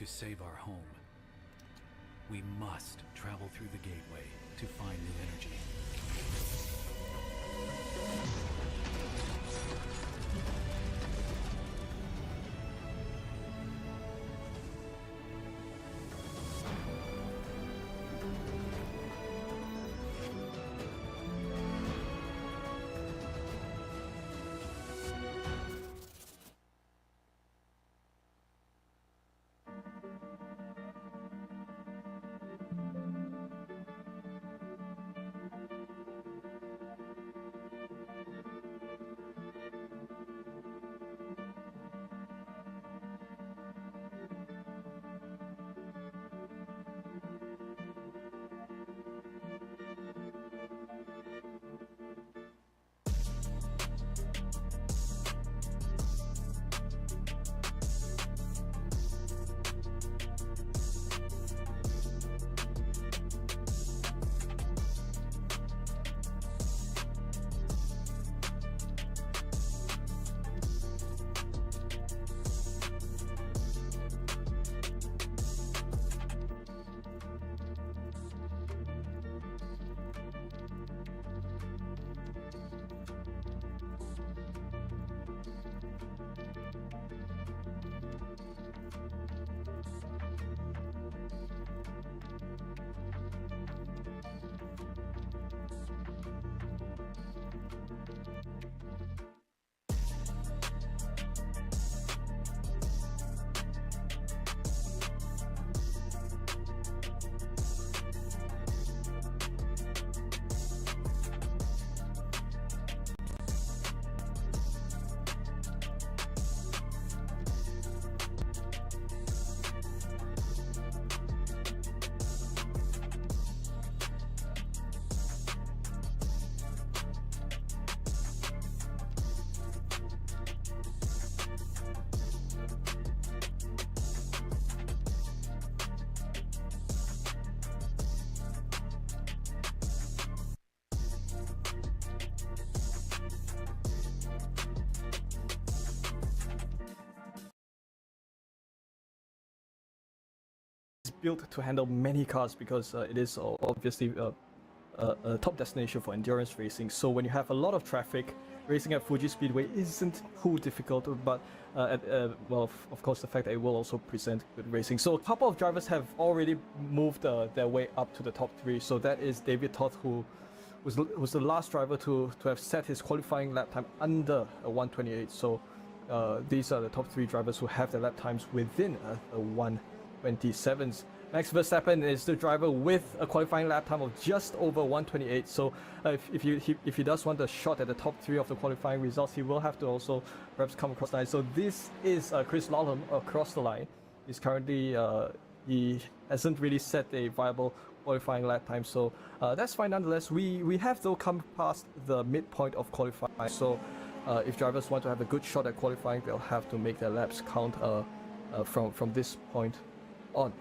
save our home, we must travel through the gateway to find new energy. Built to handle many cars because it is obviously a top destination for endurance racing. So when you have a lot of traffic, racing at Fuji Speedway isn't too difficult, but well, of course, the fact that it will also present good racing. So a couple of drivers have already moved their way up to the top 3. So that is David Todd, who was the last driver to have set his qualifying lap time under a 128. So these are the top 3 drivers who have their lap times within a 127s. Max Verstappen is the driver with a qualifying lap time of just over 128. So if he does want a shot at the top 3 of the qualifying results, he will have to also perhaps come across the line. So this is Chris Lawlom across the line. He's currently he hasn't really set a viable qualifying lap time, so that's fine nonetheless. We have though come past the midpoint of qualifying. So if drivers want to have a good shot at qualifying, they'll have to make their laps count from this point on.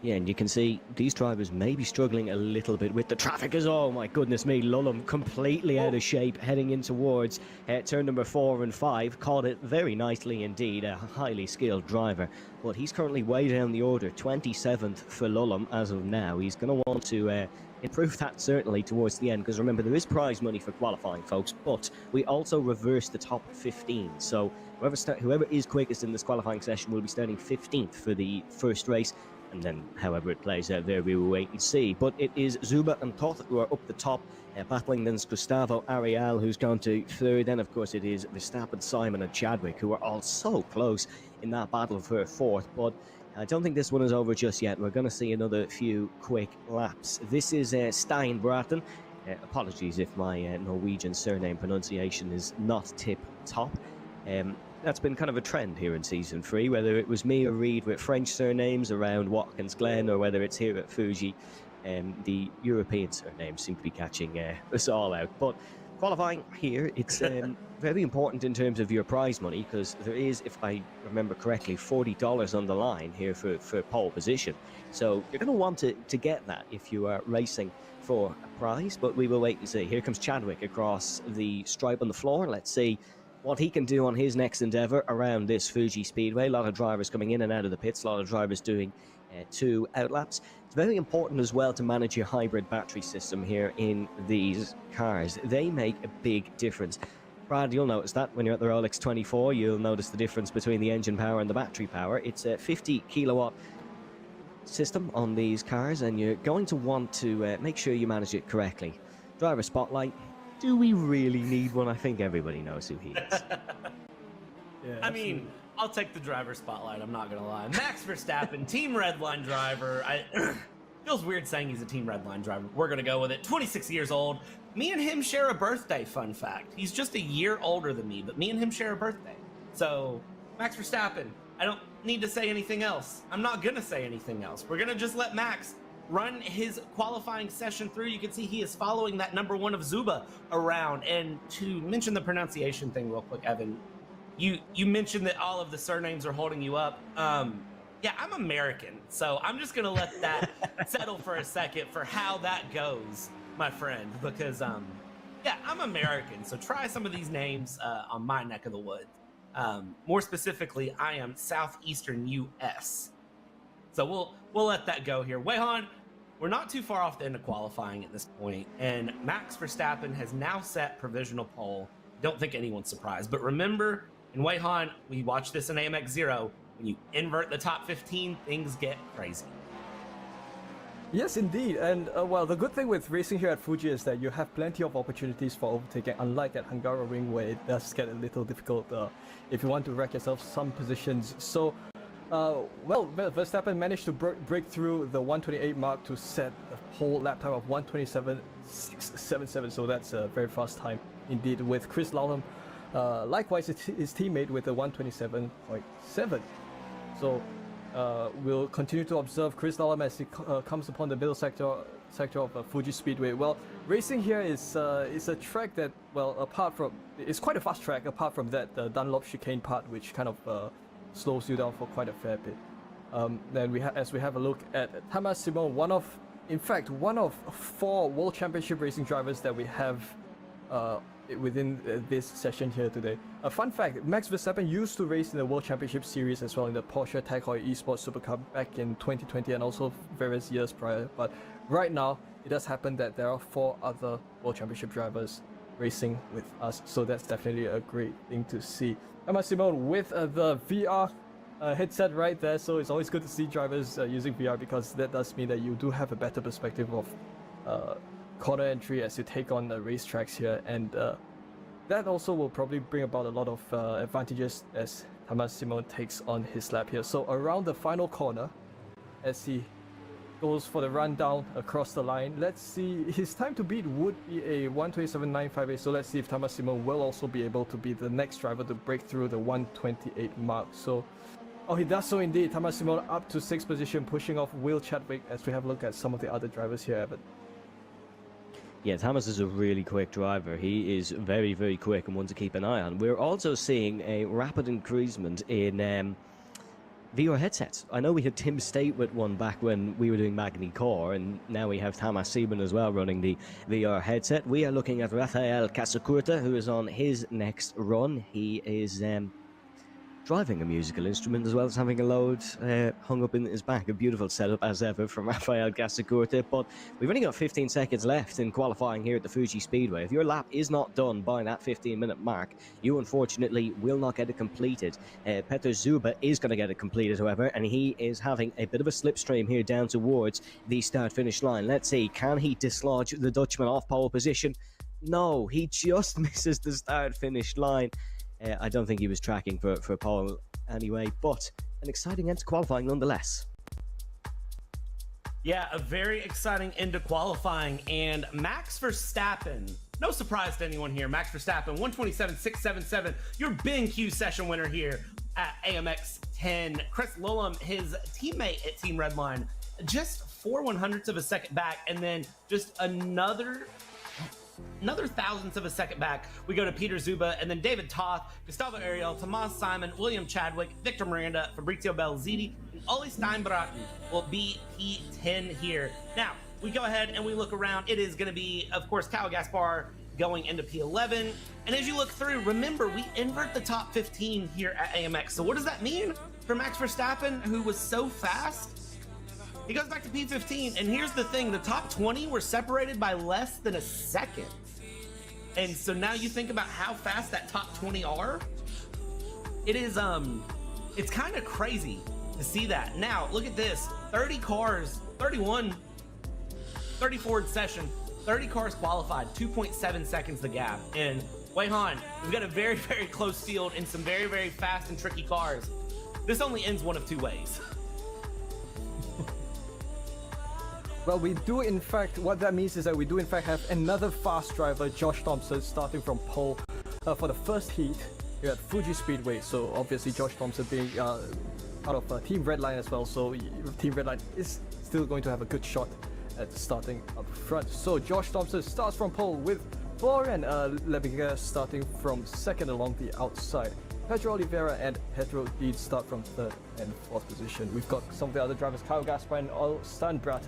Yeah, and you can see these drivers may be struggling a little bit with the traffic as oh my goodness me, Lawlom completely out of shape heading in towards turn number 4 and 5. Caught it very nicely indeed, a highly skilled driver, but he's currently way down the order, 27th for Lawlom as of now. He's going to want to improve that certainly towards the end, because remember there is prize money for qualifying, folks, but we also reverse the top 15, so whoever is quickest in this qualifying session will be starting 15th for the first race. And then, however it plays out there, we will wait and see. But it is Zuba and Toth who are up the top, battling. Then it's Gustavo Ariel who's gone to third. Then, of course, it is Verstappen, Simon and Chadwick, who are all so close in that battle for fourth. But I don't think this one is over just yet. We're going to see another few quick laps. This is Steinbraten. Apologies if my Norwegian surname pronunciation is not tip-top. That's been kind of a trend here in Season 3, whether it was me or Reed with French surnames around Watkins Glen, or whether it's here at Fuji, the European surnames seem to be catching us all out. But qualifying here, it's very important in terms of your prize money, because there is, if I remember correctly, $40 on the line here for pole position. So you're going to want to get that if you are racing for a prize, but we will wait and see. Here comes Chadwick across the stripe on the floor. Let's see what he can do on his next endeavor around this Fuji Speedway. A lot of drivers coming in and out of the pits, a lot of drivers doing 2 outlaps. It's very important as well to manage your hybrid battery system here in these cars. They make a big difference. Brad, you'll notice that when you're at the Rolex 24, you'll notice the difference between the engine power and the battery power. It's a 50 kilowatt system on these cars, and you're going to want to make sure you manage it correctly. Driver spotlight. Do we really need one? I think everybody knows who he is. I mean, I'll take the driver spotlight, I'm not gonna lie. Max Verstappen, Team Redline driver. Feels weird saying he's a Team Redline driver. We're gonna go with it. 26 years old. Me and him share a birthday, fun fact. He's just a year older than me, but me and him share a birthday. So, Max Verstappen, I don't need to say anything else. I'm not gonna say anything else. We're gonna just let Max run his qualifying session through. You can see he is following that number 1 of Zuba around. And to mention the pronunciation thing real quick, Evan, you mentioned that all of the surnames are holding you up. Yeah, I'm American, so I'm just gonna let that settle for a second for how that goes, my friend, because yeah, I'm American, so try some of these names on my neck of the woods. More specifically, I am Southeastern US. So we'll let that go here. Weyhan, we're not too far off the end of qualifying at this point, and Max Verstappen has now set provisional pole. Don't think anyone's surprised, but remember, in Weyhan, we watched this in AMX Zero. When you invert the top 15, things get crazy. Yes, indeed. And well, the good thing with racing here at Fuji is that you have plenty of opportunities for overtaking, unlike at Hungaroring, where it does get a little difficult if you want to wreck yourself some positions. So, well, Verstappen managed to break through the 128 mark to set a whole lap time of 127.677. So that's a very fast time indeed, with Chris Lawlom, likewise his teammate with a 127.7. So we'll continue to observe Chris Lawlom as he comes upon the middle sector of Fuji Speedway. Well, racing here is a track that, well, apart from, it's quite a fast track, apart from that Dunlop chicane part, which kind of slows you down for quite a fair bit. Then as we have a look at Thomas Simon, one of 4 World Championship racing drivers that we have within this session here today. A fun fact, Max Verstappen used to race in the World Championship Series as well, in the Porsche Tag Heuer Esports Super Cup back in 2020 and also various years prior. But right now, it does happen that there are 4 other World Championship drivers racing with us, so that's definitely a great thing to see. Thomas Simon with the VR headset right there, so it's always good to see drivers using VR, because that does mean that you do have a better perspective of corner entry as you take on the racetracks here, and that also will probably bring about a lot of advantages as Thomas Simon takes on his lap here. So around the final corner, as he goes for the run down across the line, let's see, his time to beat would be a 127.958, so let's see if Thomas Simon will also be able to be the next driver to break through the 128 mark. So, oh, he does so indeed. Thomas Simon up to 6th position, pushing off Will Chadwick as we have a look at some of the other drivers here, Evan. Yeah, Thomas is a really quick driver. He is very, very quick and one to keep an eye on. We're also seeing a rapid increasement in VR headsets. I know we had Tim State with one back when we were doing Magny Core, and now we have Thomas Sieben as well running the VR headset. We are looking at Rafael Casacurta, who is on his next run. He is driving a musical instrument as well as having a load hung up in his back. A beautiful setup as ever from Rafael Casacurta, but we've only got 15 seconds left in qualifying here at the Fuji Speedway. If your lap is not done by that 15-minute mark, you unfortunately will not get it completed. Peter Zuba is going to get it completed, however, and he is having a bit of a slipstream here down towards the start-finish line. Let's see, can he dislodge the Dutchman off pole position? No, he just misses the start-finish line. I don't think he was tracking for pole anyway, but an exciting end to qualifying nonetheless. Yeah, a very exciting end to qualifying, and Max Verstappen, no surprise to anyone here, Max Verstappen, 127.677, your BenQ session winner here at AMX 10. Chris Lawlom, his teammate at Team Redline, just 4/100ths of a second back, and then just another thousandth of a second back. We go to Peter Zuba, and then David Toth, Gustavo Ariel, Tomas Simon, William Chadwick, Victor Miranda, Fabrizio Belziti, and Ollie Steinbraten will be P10 here. Now, we go ahead and we look around. It is going to be, of course, Kyle Gaspar, going into P11. And as you look through, remember, we invert the top 15 here at AMX. So what does that mean for Max Verstappen, who was so fast? He goes back to P15, and here's the thing, the top 20 were separated by less than a second. And so now you think about how fast that top 20 are. It is, it's kind of crazy to see that. Now, look at this, 30 cars, 34 in session, 30 cars qualified, 2.7 seconds the gap. And Wei-Han, we've got a very, very close field and some very, very fast and tricky cars. This only ends one of two ways. Well, we do in fact, what that means is that we do in fact have another fast driver, Josh Thompson, starting from pole for the first heat here at Fuji Speedway. So obviously Josh Thompson being out of Team Redline as well, so Team Redline is still going to have a good shot at starting up front. So Josh Thompson starts from pole with Florian Lebiger starting from second along the outside. Pedro Oliveira and Pedro Deed start from third and fourth position. We've got some of the other drivers, Kyle Gaspar and Stan Bratton,